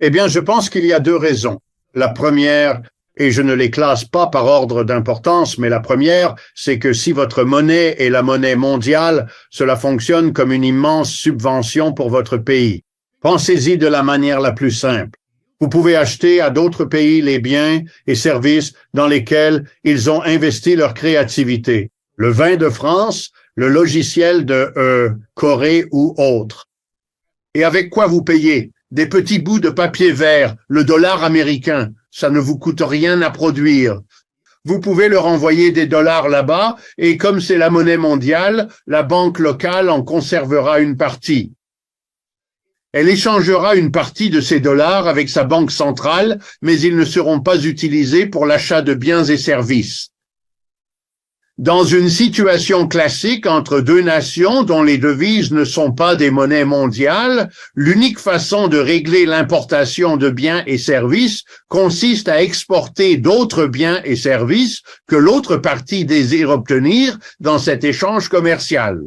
Eh bien, je pense qu'il y a deux raisons. La première, et je ne les classe pas par ordre d'importance, mais la première, c'est que si votre monnaie est la monnaie mondiale, cela fonctionne comme une immense subvention pour votre pays. Pensez-y de la manière la plus simple. Vous pouvez acheter à d'autres pays les biens et services dans lesquels ils ont investi leur créativité. Le vin de France, le logiciel de Corée ou autre. Et avec quoi vous payez? Des petits bouts de papier vert, le dollar américain. Ça ne vous coûte rien à produire. Vous pouvez leur envoyer des dollars là-bas et comme c'est la monnaie mondiale, la banque locale en conservera une partie. Elle échangera une partie de ces dollars avec sa banque centrale, mais ils ne seront pas utilisés pour l'achat de biens et services. Dans une situation classique entre deux nations dont les devises ne sont pas des monnaies mondiales, l'unique façon de régler l'importation de biens et services consiste à exporter d'autres biens et services que l'autre partie désire obtenir dans cet échange commercial.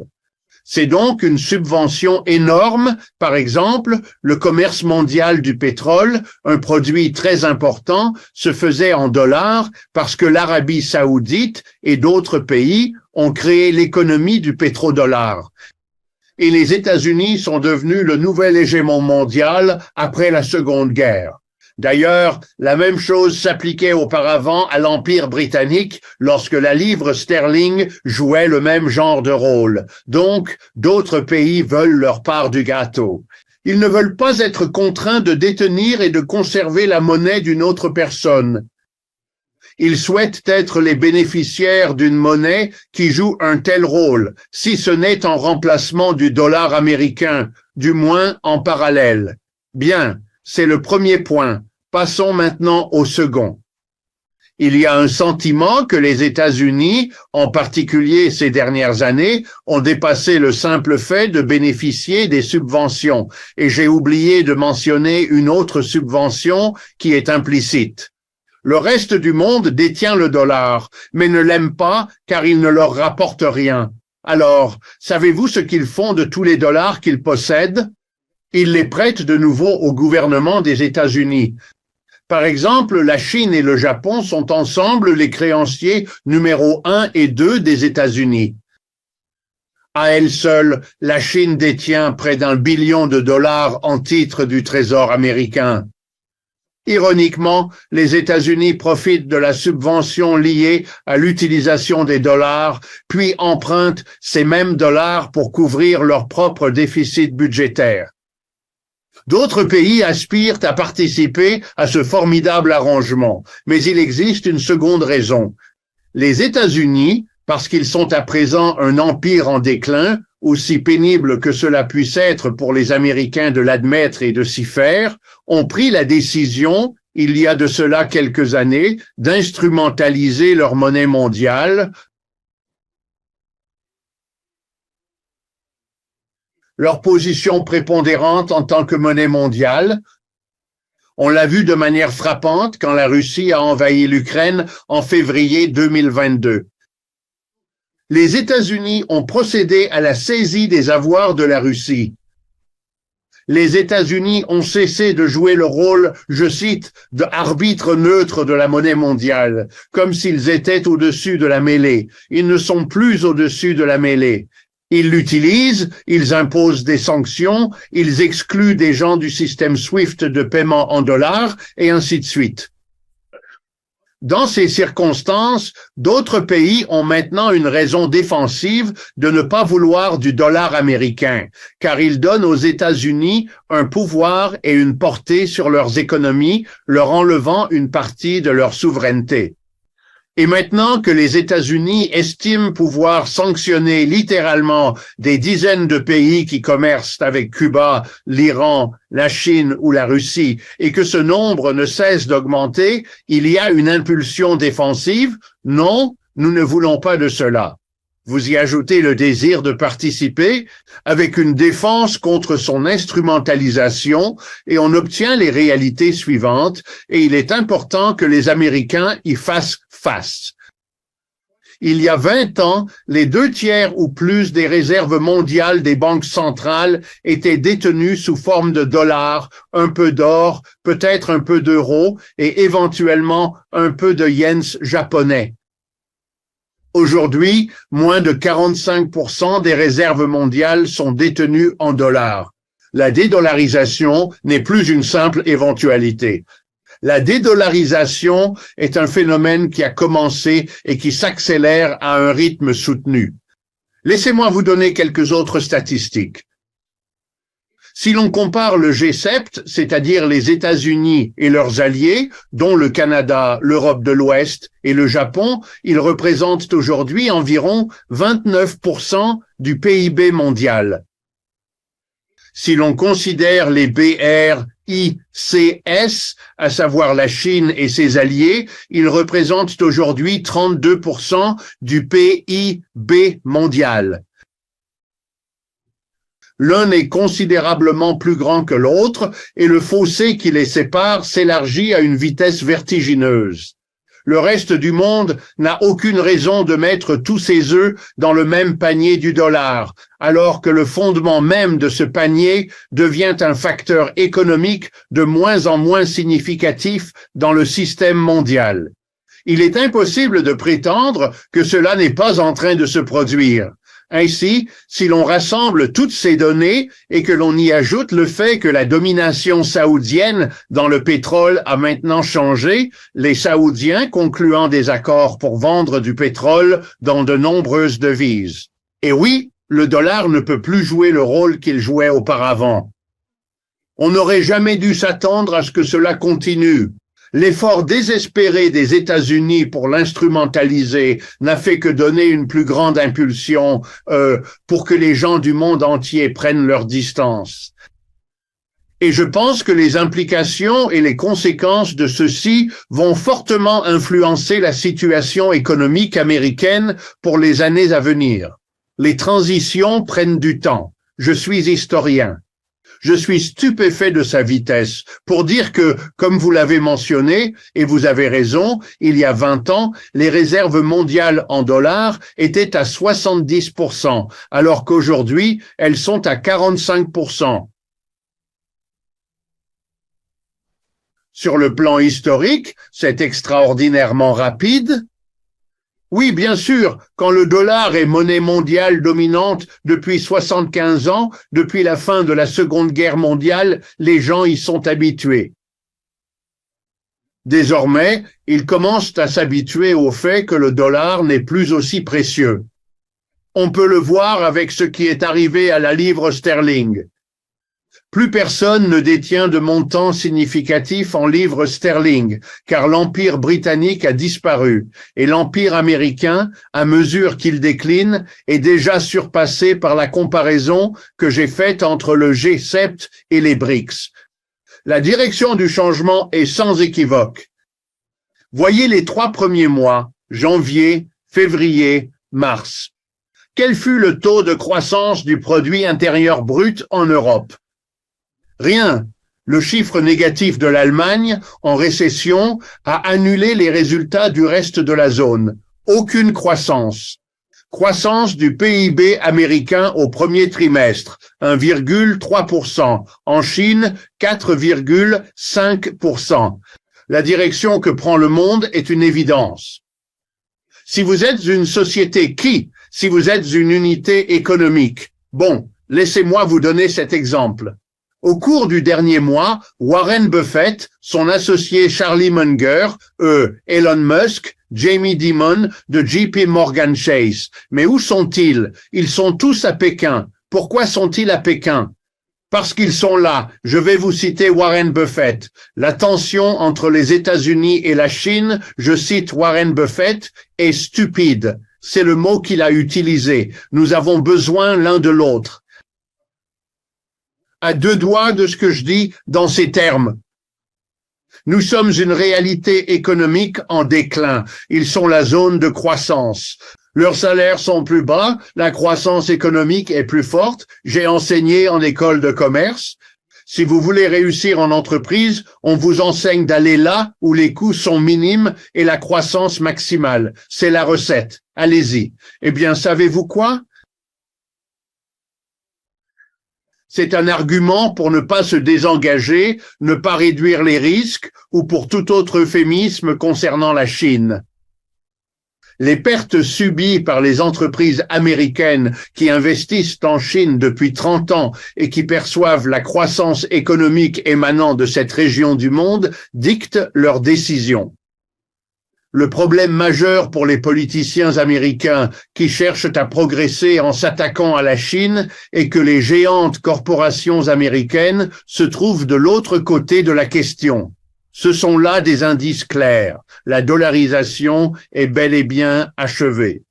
C'est donc une subvention énorme, par exemple, le commerce mondial du pétrole, un produit très important, se faisait en dollars parce que l'Arabie saoudite et d'autres pays ont créé l'économie du pétrodollar. Et les États-Unis sont devenus le nouvel hégémon mondial après la Seconde Guerre. D'ailleurs, la même chose s'appliquait auparavant à l'Empire britannique lorsque la livre sterling jouait le même genre de rôle. Donc, d'autres pays veulent leur part du gâteau. Ils ne veulent pas être contraints de détenir et de conserver la monnaie d'une autre personne. Ils souhaitent être les bénéficiaires d'une monnaie qui joue un tel rôle, si ce n'est en remplacement du dollar américain, du moins en parallèle. Bien. C'est le premier point. Passons maintenant au second. Il y a un sentiment que les États-Unis, en particulier ces dernières années, ont dépassé le simple fait de bénéficier des subventions. Et j'ai oublié de mentionner une autre subvention qui est implicite. Le reste du monde détient le dollar, mais ne l'aime pas car il ne leur rapporte rien. Alors, savez-vous ce qu'ils font de tous les dollars qu'ils possèdent? Ils les prêtent de nouveau au gouvernement des États-Unis. Par exemple, la Chine et le Japon sont ensemble les créanciers numéro 1 et 2 des États-Unis. À elle seule, la Chine détient près d'1 billion de dollars en titres du Trésor américain. Ironiquement, les États-Unis profitent de la subvention liée à l'utilisation des dollars, puis empruntent ces mêmes dollars pour couvrir leur propre déficit budgétaire. D'autres pays aspirent à participer à ce formidable arrangement, mais il existe une seconde raison. Les États-Unis, parce qu'ils sont à présent un empire en déclin, aussi pénible que cela puisse être pour les Américains de l'admettre et de s'y faire, ont pris la décision, il y a de cela quelques années, d'instrumentaliser leur monnaie mondiale, leur position prépondérante en tant que monnaie mondiale. On l'a vu de manière frappante quand la Russie a envahi l'Ukraine en février 2022. Les États-Unis ont procédé à la saisie des avoirs de la Russie. Les États-Unis ont cessé de jouer le rôle, je cite, d'arbitre neutre de la monnaie mondiale, comme s'ils étaient au-dessus de la mêlée. Ils ne sont plus au-dessus de la mêlée. Ils l'utilisent, ils imposent des sanctions, ils excluent des gens du système SWIFT de paiement en dollars, et ainsi de suite. Dans ces circonstances, d'autres pays ont maintenant une raison défensive de ne pas vouloir du dollar américain, car il donne aux États-Unis un pouvoir et une portée sur leurs économies, leur enlevant une partie de leur souveraineté. Et maintenant que les États-Unis estiment pouvoir sanctionner littéralement des dizaines de pays qui commercent avec Cuba, l'Iran, la Chine ou la Russie, et que ce nombre ne cesse d'augmenter, il y a une impulsion défensive. Non, nous ne voulons pas de cela. Vous y ajoutez le désir de participer avec une défense contre son instrumentalisation et on obtient les réalités suivantes et il est important que les Américains y fassent face. Il y a 20 ans, les 2/3 ou plus des réserves mondiales des banques centrales étaient détenues sous forme de dollars, un peu d'or, peut-être un peu d'euros et éventuellement un peu de yens japonais. Aujourd'hui, moins de 45% des réserves mondiales sont détenues en dollars. La dédollarisation n'est plus une simple éventualité. La dédollarisation est un phénomène qui a commencé et qui s'accélère à un rythme soutenu. Laissez-moi vous donner quelques autres statistiques. Si l'on compare le G7, c'est-à-dire les États-Unis et leurs alliés, dont le Canada, l'Europe de l'Ouest et le Japon, ils représentent aujourd'hui environ 29% du PIB mondial. Si l'on considère les BRICS, à savoir la Chine et ses alliés, ils représentent aujourd'hui 32% du PIB mondial. L'un est considérablement plus grand que l'autre et le fossé qui les sépare s'élargit à une vitesse vertigineuse. Le reste du monde n'a aucune raison de mettre tous ses œufs dans le même panier du dollar, alors que le fondement même de ce panier devient un facteur économique de moins en moins significatif dans le système mondial. Il est impossible de prétendre que cela n'est pas en train de se produire. Ainsi, si l'on rassemble toutes ces données et que l'on y ajoute le fait que la domination saoudienne dans le pétrole a maintenant changé, les Saoudiens concluant des accords pour vendre du pétrole dans de nombreuses devises. Et oui, le dollar ne peut plus jouer le rôle qu'il jouait auparavant. On n'aurait jamais dû s'attendre à ce que cela continue. L'effort désespéré des États-Unis pour l'instrumentaliser n'a fait que donner une plus grande impulsion pour que les gens du monde entier prennent leur distance. Et je pense que les implications et les conséquences de ceci vont fortement influencer la situation économique américaine pour les années à venir. Les transitions prennent du temps. Je suis historien. Je suis stupéfait de sa vitesse pour dire que, comme vous l'avez mentionné, et vous avez raison, il y a 20 ans, les réserves mondiales en dollars étaient à 70%, alors qu'aujourd'hui, elles sont à 45%. Sur le plan historique, c'est extraordinairement rapide. Oui, bien sûr, quand le dollar est monnaie mondiale dominante depuis 75 ans, depuis la fin de la Seconde Guerre mondiale, les gens y sont habitués. Désormais, ils commencent à s'habituer au fait que le dollar n'est plus aussi précieux. On peut le voir avec ce qui est arrivé à la livre sterling. Plus personne ne détient de montant significatif en livres sterling, car l'Empire britannique a disparu, et l'Empire américain, à mesure qu'il décline, est déjà surpassé par la comparaison que j'ai faite entre le G7 et les BRICS. La direction du changement est sans équivoque. Voyez les 3 premiers mois, janvier, février, mars. Quel fut le taux de croissance du produit intérieur brut en Europe? Rien. Le chiffre négatif de l'Allemagne, en récession, a annulé les résultats du reste de la zone. Aucune croissance. Croissance du PIB américain au premier trimestre, 1,3%. En Chine, 4,5%. La direction que prend le monde est une évidence. Si vous êtes une société si vous êtes une unité économique, bon, laissez-moi vous donner cet exemple. Au cours du dernier mois, Warren Buffett, son associé Charlie Munger, Elon Musk, Jamie Dimon de JP Morgan Chase. Mais où sont-ils? Ils sont tous à Pékin. Pourquoi sont-ils à Pékin? Parce qu'ils sont là. Je vais vous citer Warren Buffett. La tension entre les États-Unis et la Chine, je cite Warren Buffett, est stupide. C'est le mot qu'il a utilisé. Nous avons besoin l'un de l'autre. À 2 doigts de ce que je dis dans ces termes. Nous sommes une réalité économique en déclin. Ils sont la zone de croissance. Leurs salaires sont plus bas, la croissance économique est plus forte. J'ai enseigné en école de commerce. Si vous voulez réussir en entreprise, on vous enseigne d'aller là où les coûts sont minimes et la croissance maximale. C'est la recette. Allez-y. Eh bien, savez-vous quoi? C'est un argument pour ne pas se désengager, ne pas réduire les risques ou pour tout autre euphémisme concernant la Chine. Les pertes subies par les entreprises américaines qui investissent en Chine depuis 30 ans et qui perçoivent la croissance économique émanant de cette région du monde dictent leurs décisions. Le problème majeur pour les politiciens américains qui cherchent à progresser en s'attaquant à la Chine est que les géantes corporations américaines se trouvent de l'autre côté de la question. Ce sont là des indices clairs. La dollarisation est bel et bien achevée.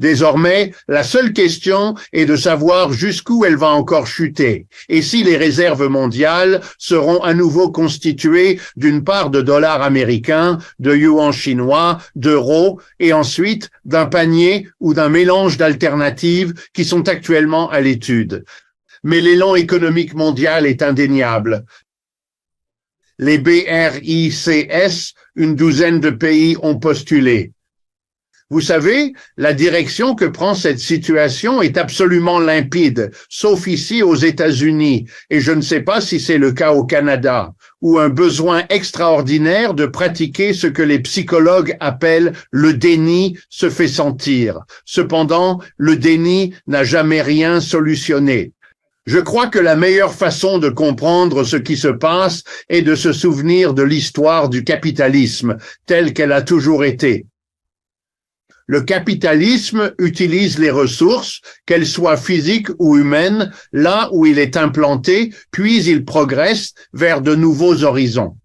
Désormais, la seule question est de savoir jusqu'où elle va encore chuter et si les réserves mondiales seront à nouveau constituées d'une part de dollars américains, de yuan chinois, d'euros et ensuite d'un panier ou d'un mélange d'alternatives qui sont actuellement à l'étude. Mais l'élan économique mondial est indéniable. Les BRICS, une douzaine de pays ont postulé. Vous savez, la direction que prend cette situation est absolument limpide, sauf ici aux États-Unis, et je ne sais pas si c'est le cas au Canada, où un besoin extraordinaire de pratiquer ce que les psychologues appellent le déni se fait sentir. Cependant, le déni n'a jamais rien solutionné. Je crois que la meilleure façon de comprendre ce qui se passe est de se souvenir de l'histoire du capitalisme, telle qu'elle a toujours été. Le capitalisme utilise les ressources, qu'elles soient physiques ou humaines, là où il est implanté, puis il progresse vers de nouveaux horizons.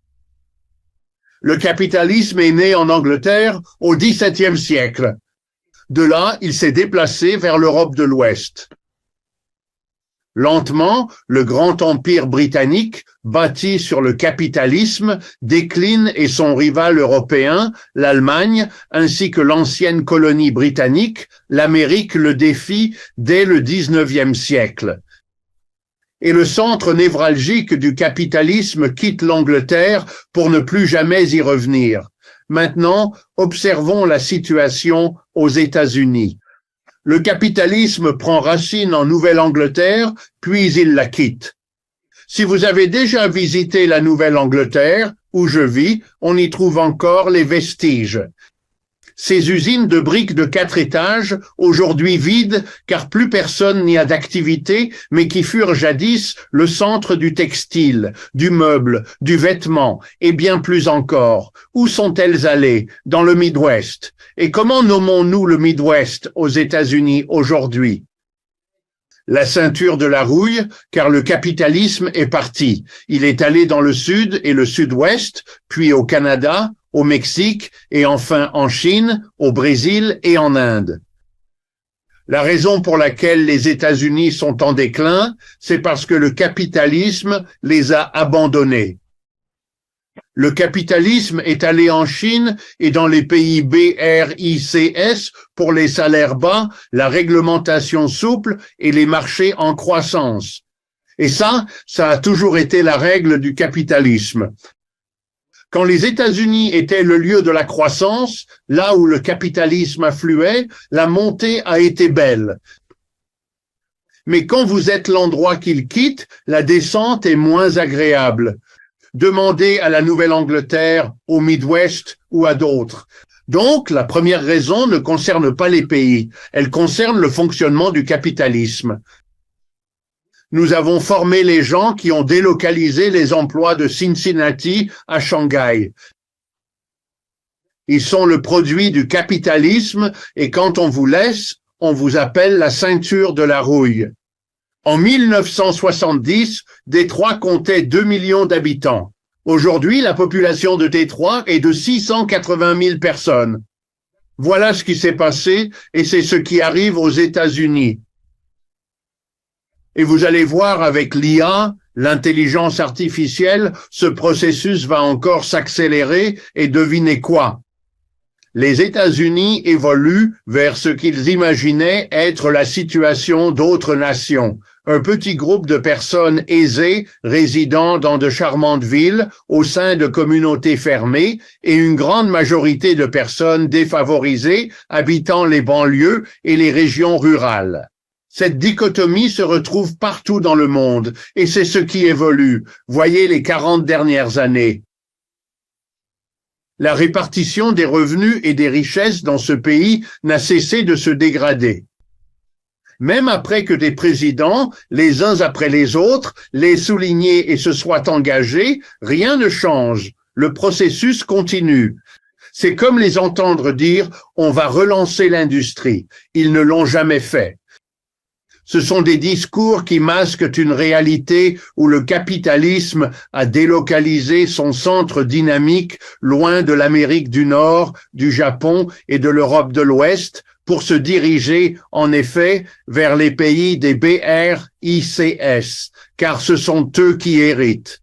Le capitalisme est né en Angleterre au XVIIe siècle. De là, il s'est déplacé vers l'Europe de l'Ouest. Lentement, le grand empire britannique, bâti sur le capitalisme, décline et son rival européen, l'Allemagne, ainsi que l'ancienne colonie britannique, l'Amérique le défie dès le XIXe siècle. Et le centre névralgique du capitalisme quitte l'Angleterre pour ne plus jamais y revenir. Maintenant, observons la situation aux États-Unis. Le capitalisme prend racine en Nouvelle-Angleterre, puis il la quitte. Si vous avez déjà visité la Nouvelle-Angleterre, où je vis, on y trouve encore les vestiges. Ces usines de briques de 4 étages, aujourd'hui vides, car plus personne n'y a d'activité, mais qui furent jadis le centre du textile, du meuble, du vêtement, et bien plus encore. Où sont-elles allées? Dans le Midwest. Et comment nommons-nous le Midwest aux États-Unis aujourd'hui? La ceinture de la rouille, car le capitalisme est parti. Il est allé dans le sud et le sud-ouest, puis au Canada, au Mexique et enfin en Chine, au Brésil et en Inde. La raison pour laquelle les États-Unis sont en déclin, c'est parce que le capitalisme les a abandonnés. Le capitalisme est allé en Chine et dans les pays BRICS pour les salaires bas, la réglementation souple et les marchés en croissance. Et ça a toujours été la règle du capitalisme. Quand les États-Unis étaient le lieu de la croissance, là où le capitalisme affluait, la montée a été belle. Mais quand vous êtes l'endroit qu'il quitte, la descente est moins agréable. Demandez à la Nouvelle-Angleterre, au Midwest ou à d'autres. Donc, la première raison ne concerne pas les pays, elle concerne le fonctionnement du capitalisme. Nous avons formé les gens qui ont délocalisé les emplois de Cincinnati à Shanghai. Ils sont le produit du capitalisme et quand on vous laisse, on vous appelle la ceinture de la rouille. En 1970, Détroit comptait 2 millions d'habitants. Aujourd'hui, la population de Détroit est de 680 000 personnes. Voilà ce qui s'est passé et c'est ce qui arrive aux États-Unis. Et vous allez voir avec l'IA, l'intelligence artificielle, ce processus va encore s'accélérer et devinez quoi? Les États-Unis évoluent vers ce qu'ils imaginaient être la situation d'autres nations. un petit groupe de personnes aisées résidant dans de charmantes villes au sein de communautés fermées et une grande majorité de personnes défavorisées habitant les banlieues et les régions rurales. Cette dichotomie se retrouve partout dans le monde et c'est ce qui évolue. Voyez les 40 dernières années. La répartition des revenus et des richesses dans ce pays n'a cessé de se dégrader. Même après que des présidents, les uns après les autres, l'aient souligné et se soient engagés, rien ne change. Le processus continue. C'est comme les entendre dire « on va relancer l'industrie ». Ils ne l'ont jamais fait. Ce sont des discours qui masquent une réalité où le capitalisme a délocalisé son centre dynamique loin de l'Amérique du Nord, du Japon et de l'Europe de l'Ouest pour se diriger, en effet, vers les pays des BRICS, car ce sont eux qui héritent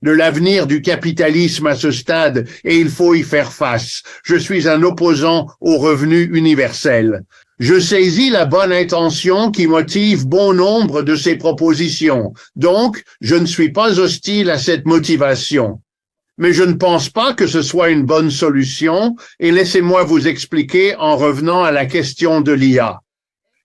de l'avenir du capitalisme à ce stade et il faut y faire face. Je suis un opposant au revenu universel. Je saisis la bonne intention qui motive bon nombre de ces propositions. Donc, je ne suis pas hostile à cette motivation. Mais je ne pense pas que ce soit une bonne solution et laissez-moi vous expliquer en revenant à la question de l'IA.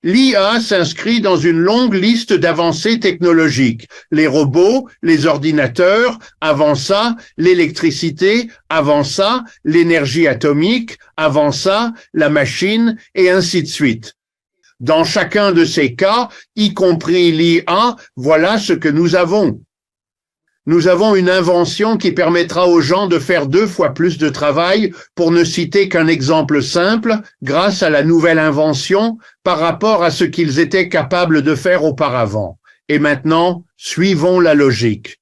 L'IA s'inscrit dans une longue liste d'avancées technologiques. Les robots, les ordinateurs, avant ça, l'électricité, avant ça, l'énergie atomique, avant ça, la machine, et ainsi de suite. Dans chacun de ces cas, y compris l'IA, voilà ce que nous avons. Nous avons une invention qui permettra aux gens de faire 2 fois plus de travail, pour ne citer qu'un exemple simple, grâce à la nouvelle invention, par rapport à ce qu'ils étaient capables de faire auparavant. Et maintenant, suivons la logique.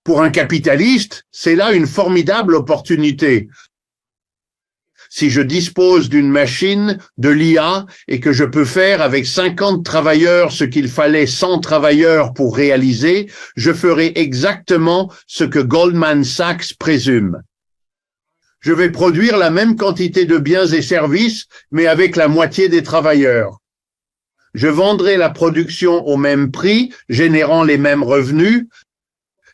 Pour un capitaliste, c'est là une formidable opportunité. Si je dispose d'une machine, de l'IA, et que je peux faire avec 50 travailleurs ce qu'il fallait 100 travailleurs pour réaliser, je ferai exactement ce que Goldman Sachs présume. Je vais produire la même quantité de biens et services, mais avec la moitié des travailleurs. Je vendrai la production au même prix, générant les mêmes revenus,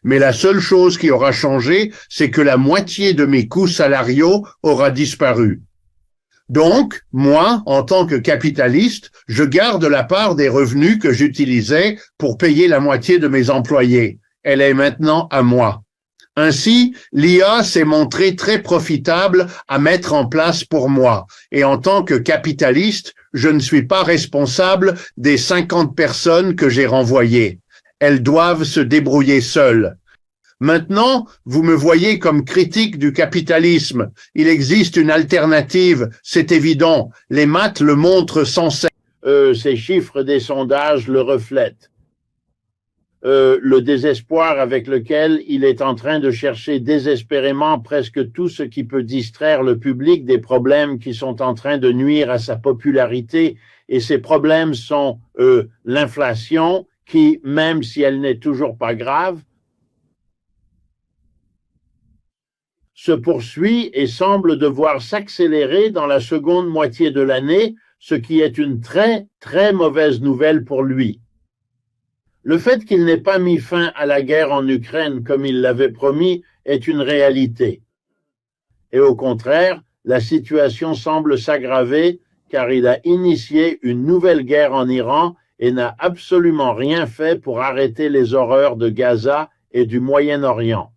mais la seule chose qui aura changé, c'est que la moitié de mes coûts salariaux aura disparu. Donc, moi, en tant que capitaliste, je garde la part des revenus que j'utilisais pour payer la moitié de mes employés. Elle est maintenant à moi. Ainsi, l'IA s'est montrée très profitable à mettre en place pour moi. Et en tant que capitaliste, je ne suis pas responsable des 50 personnes que j'ai renvoyées. Elles doivent se débrouiller seules. Maintenant, vous me voyez comme critique du capitalisme. Il existe une alternative, c'est évident. Les maths le montrent sans cesse. Ces chiffres des sondages le reflètent. Le désespoir avec lequel il est en train de chercher désespérément presque tout ce qui peut distraire le public des problèmes qui sont en train de nuire à sa popularité. Et ces problèmes sont l'inflation, qui, même si elle n'est toujours pas grave, se poursuit et semble devoir s'accélérer dans la seconde moitié de l'année, ce qui est une très, très mauvaise nouvelle pour lui. Le fait qu'il n'ait pas mis fin à la guerre en Ukraine comme il l'avait promis est une réalité. Et au contraire, la situation semble s'aggraver car il a initié une nouvelle guerre en Iran et n'a absolument rien fait pour arrêter les horreurs de Gaza et du Moyen-Orient.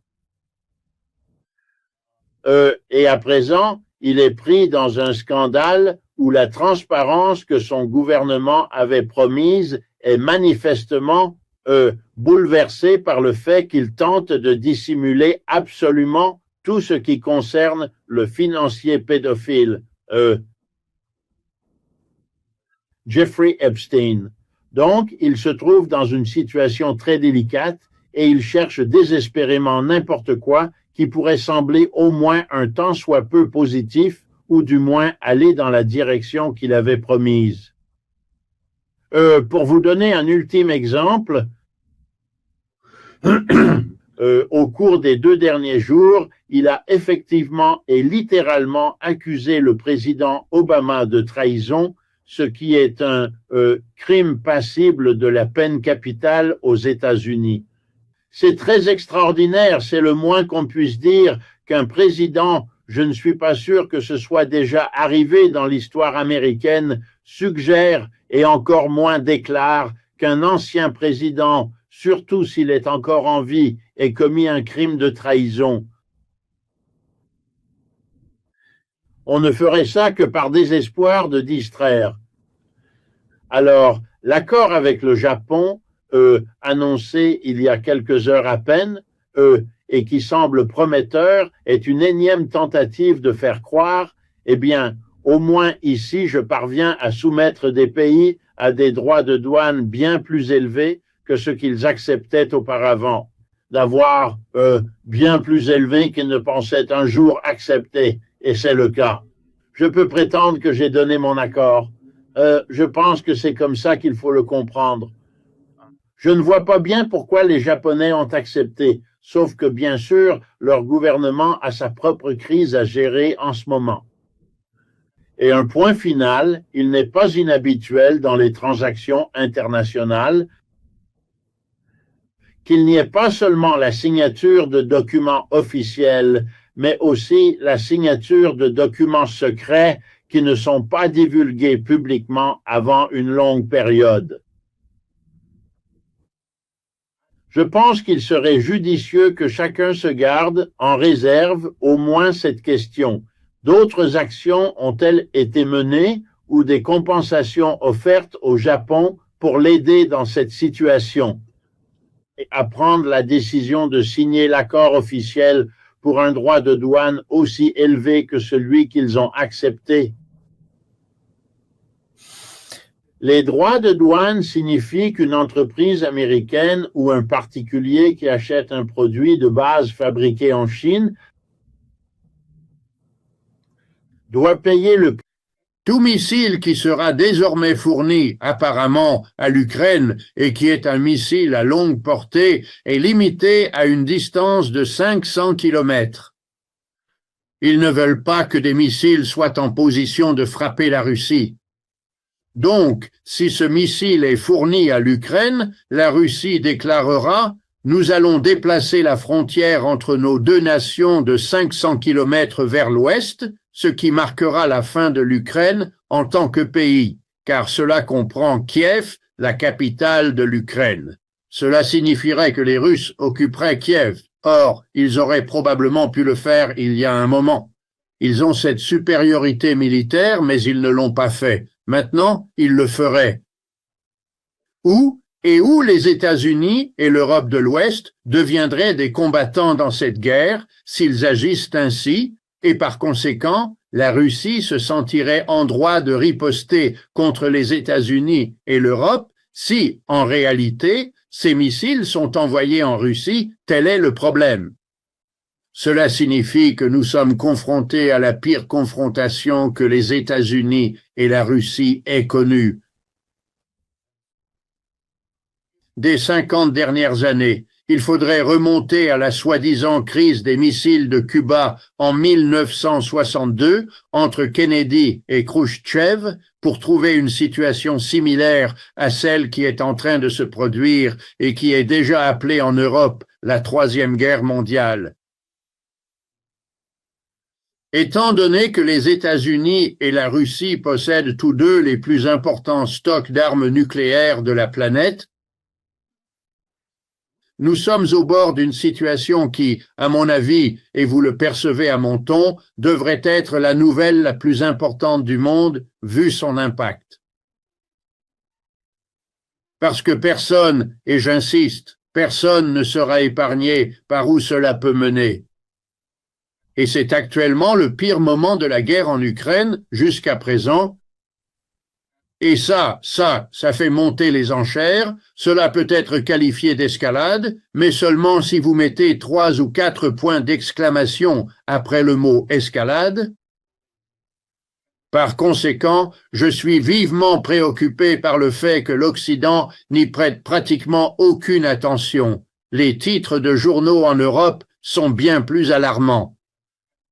Et à présent, il est pris dans un scandale où la transparence que son gouvernement avait promise est manifestement bouleversée par le fait qu'il tente de dissimuler absolument tout ce qui concerne le financier pédophile Jeffrey Epstein. Donc, il se trouve dans une situation très délicate et il cherche désespérément n'importe quoi qui pourrait sembler au moins un tant soit peu positif ou du moins aller dans la direction qu'il avait promise. Pour vous donner un ultime exemple, au cours des 2 derniers jours, il a effectivement et littéralement accusé le président Obama de trahison ce qui est un crime passible de la peine capitale aux États-Unis. C'est très extraordinaire, c'est le moins qu'on puisse dire qu'un président, je ne suis pas sûr que ce soit déjà arrivé dans l'histoire américaine, suggère et encore moins déclare qu'un ancien président, surtout s'il est encore en vie, ait commis un crime de trahison. On ne ferait ça que par désespoir de distraire. Alors, l'accord avec le Japon, annoncé il y a quelques heures à peine, et qui semble prometteur, est une énième tentative de faire croire, eh bien, au moins ici, je parviens à soumettre des pays à des droits de douane bien plus élevés que ce qu'ils acceptaient auparavant, d'avoir bien plus élevés qu'ils ne pensaient un jour accepter, et c'est le cas. Je peux prétendre que j'ai donné mon accord. Je pense que c'est comme ça qu'il faut le comprendre. Je ne vois pas bien pourquoi les Japonais ont accepté, sauf que bien sûr, leur gouvernement a sa propre crise à gérer en ce moment. Et un point final, il n'est pas inhabituel dans les transactions internationales qu'il n'y ait pas seulement la signature de documents officiels, mais aussi la signature de documents secrets qui ne sont pas divulgués publiquement avant une longue période. Je pense qu'il serait judicieux que chacun se garde en réserve au moins cette question. D'autres actions ont-elles été menées ou des compensations offertes au Japon pour l'aider dans cette situation et à prendre la décision de signer l'accord officiel pour un droit de douane aussi élevé que celui qu'ils ont accepté? Les droits de douane signifient qu'une entreprise américaine ou un particulier qui achète un produit de base fabriqué en Chine doit payer le prix. Tout missile qui sera désormais fourni apparemment à l'Ukraine et qui est un missile à longue portée est limité à une distance de 500 kilomètres. Ils ne veulent pas que des missiles soient en position de frapper la Russie. Donc, si ce missile est fourni à l'Ukraine, la Russie déclarera « Nous allons déplacer la frontière entre nos deux nations de 500 kilomètres vers l'ouest », ce qui marquera la fin de l'Ukraine en tant que pays, car cela comprend Kiev, la capitale de l'Ukraine. Cela signifierait que les Russes occuperaient Kiev. Or, ils auraient probablement pu le faire il y a un moment. Ils ont cette supériorité militaire, mais ils ne l'ont pas fait. Maintenant, ils le feraient. Où les États-Unis et l'Europe de l'Ouest deviendraient des combattants dans cette guerre s'ils agissent ainsi, et par conséquent, la Russie se sentirait en droit de riposter contre les États-Unis et l'Europe si, en réalité, ces missiles sont envoyés en Russie, tel est le problème. Cela signifie que nous sommes confrontés à la pire confrontation que les États-Unis et la Russie aient connue. Des 50 dernières années, il faudrait remonter à la soi-disant crise des missiles de Cuba en 1962 entre Kennedy et Khrouchtchev pour trouver une situation similaire à celle qui est en train de se produire et qui est déjà appelée en Europe la Troisième Guerre mondiale. Étant donné que les États-Unis et la Russie possèdent tous deux les plus importants stocks d'armes nucléaires de la planète, nous sommes au bord d'une situation qui, à mon avis, et vous le percevez à mon ton, devrait être la nouvelle la plus importante du monde, vu son impact. Parce que personne, et j'insiste, personne ne sera épargné par où cela peut mener. Et c'est actuellement le pire moment de la guerre en Ukraine, jusqu'à présent. Et ça fait monter les enchères, cela peut être qualifié d'escalade, mais seulement si vous mettez 3 ou 4 points d'exclamation après le mot escalade. Par conséquent, je suis vivement préoccupé par le fait que l'Occident n'y prête pratiquement aucune attention. Les titres de journaux en Europe sont bien plus alarmants.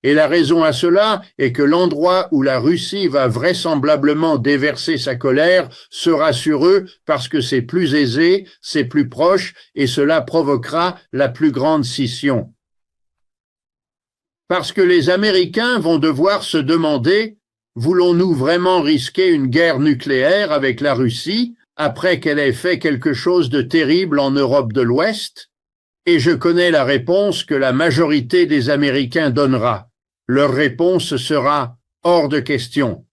Et la raison à cela est que l'endroit où la Russie va vraisemblablement déverser sa colère sera sur eux parce que c'est plus aisé, c'est plus proche et cela provoquera la plus grande scission. Parce que les Américains vont devoir se demander, voulons-nous vraiment risquer une guerre nucléaire avec la Russie après qu'elle ait fait quelque chose de terrible en Europe de l'Ouest? Et je connais la réponse que la majorité des Américains donnera. Leur réponse sera hors de question.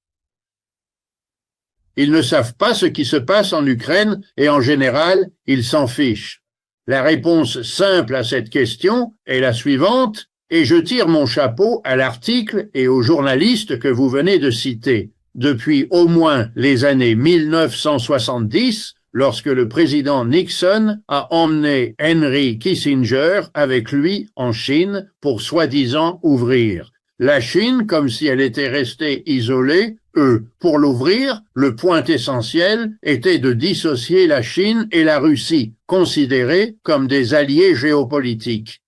Ils ne savent pas ce qui se passe en Ukraine et en général, ils s'en fichent. La réponse simple à cette question est la suivante, et je tire mon chapeau à l'article et aux journalistes que vous venez de citer. Depuis au moins les années 1970, lorsque le président Nixon a emmené Henry Kissinger avec lui en Chine pour soi-disant ouvrir. La Chine, comme si elle était restée isolée, pour l'ouvrir, le point essentiel était de dissocier la Chine et la Russie, considérées comme des alliés géopolitiques.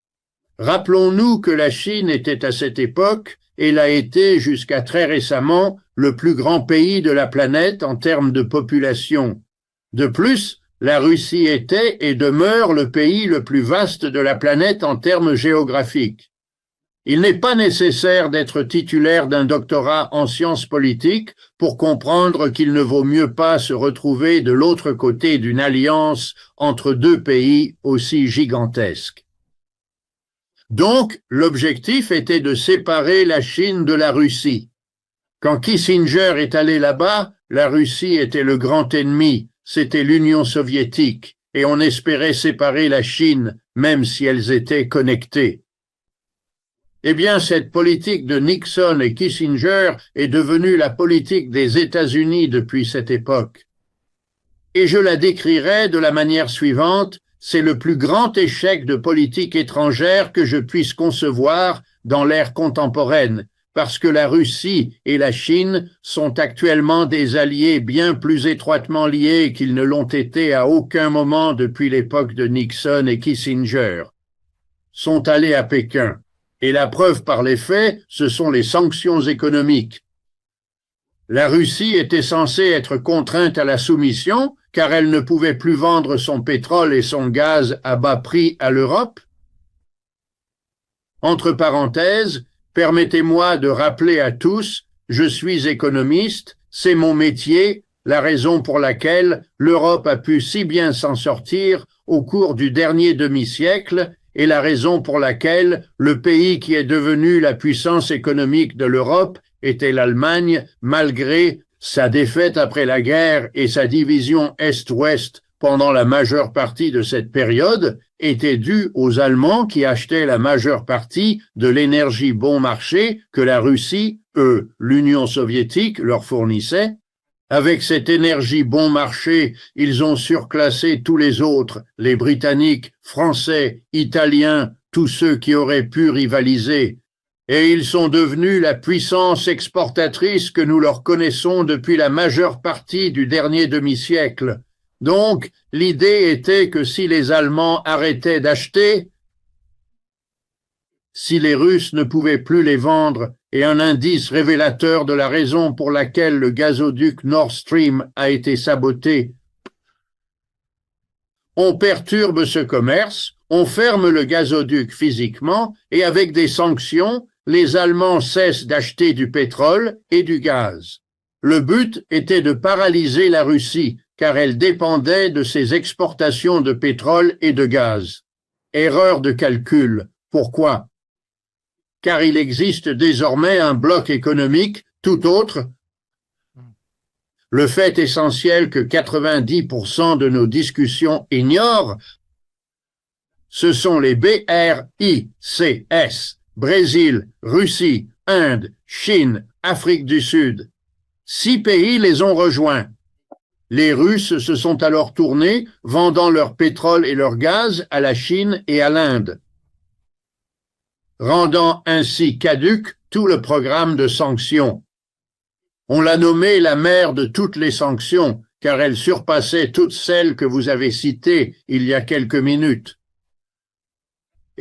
Rappelons-nous que la Chine était à cette époque, et l'a été jusqu'à très récemment, le plus grand pays de la planète en termes de population. De plus, la Russie était et demeure le pays le plus vaste de la planète en termes géographiques. Il n'est pas nécessaire d'être titulaire d'un doctorat en sciences politiques pour comprendre qu'il ne vaut mieux pas se retrouver de l'autre côté d'une alliance entre deux pays aussi gigantesques. Donc, l'objectif était de séparer la Chine de la Russie. Quand Kissinger est allé là-bas, la Russie était le grand ennemi, c'était l'Union soviétique, et on espérait séparer la Chine, même si elles étaient connectées. Eh bien, cette politique de Nixon et Kissinger est devenue la politique des États-Unis depuis cette époque. Et je la décrirai de la manière suivante, c'est le plus grand échec de politique étrangère que je puisse concevoir dans l'ère contemporaine, parce que la Russie et la Chine sont actuellement des alliés bien plus étroitement liés qu'ils ne l'ont été à aucun moment depuis l'époque de Nixon et Kissinger. Sont allés à Pékin. Et la preuve par les faits, ce sont les sanctions économiques. La Russie était censée être contrainte à la soumission, car elle ne pouvait plus vendre son pétrole et son gaz à bas prix à l'Europe. Entre parenthèses, permettez-moi de rappeler à tous, je suis économiste, c'est mon métier, la raison pour laquelle l'Europe a pu si bien s'en sortir au cours du dernier demi-siècle, et la raison pour laquelle le pays qui est devenu la puissance économique de l'Europe était l'Allemagne, malgré sa défaite après la guerre et sa division Est-Ouest pendant la majeure partie de cette période, était due aux Allemands qui achetaient la majeure partie de l'énergie bon marché que la Russie, l'Union soviétique, leur fournissait. Avec cette énergie bon marché, ils ont surclassé tous les autres, les Britanniques, Français, Italiens, tous ceux qui auraient pu rivaliser. Et ils sont devenus la puissance exportatrice que nous leur connaissons depuis la majeure partie du dernier demi-siècle. Donc, l'idée était que si les Allemands arrêtaient d'acheter, si les Russes ne pouvaient plus les vendre, et un indice révélateur de la raison pour laquelle le gazoduc Nord Stream a été saboté. On perturbe ce commerce, on ferme le gazoduc physiquement, et avec des sanctions, les Allemands cessent d'acheter du pétrole et du gaz. Le but était de paralyser la Russie, car elle dépendait de ses exportations de pétrole et de gaz. Erreur de calcul. Pourquoi? Car il existe désormais un bloc économique tout autre. Le fait essentiel que 90% de nos discussions ignorent, ce sont les BRICS, Brésil, Russie, Inde, Chine, Afrique du Sud. 6 pays les ont rejoints. Les Russes se sont alors tournés, vendant leur pétrole et leur gaz à la Chine et à l'Inde, rendant ainsi caduc tout le programme de sanctions. On l'a nommée la mère de toutes les sanctions, car elle surpassait toutes celles que vous avez citées il y a quelques minutes.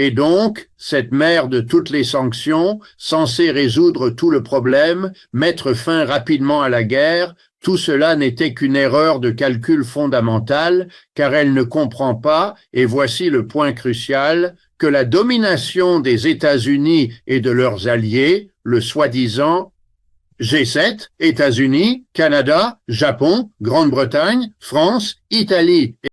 Et donc, cette mère de toutes les sanctions, censée résoudre tout le problème, mettre fin rapidement à la guerre, tout cela n'était qu'une erreur de calcul fondamentale, car elle ne comprend pas, et voici le point crucial, que la domination des États-Unis et de leurs alliés, le soi-disant G7, États-Unis, Canada, Japon, Grande-Bretagne, France, Italie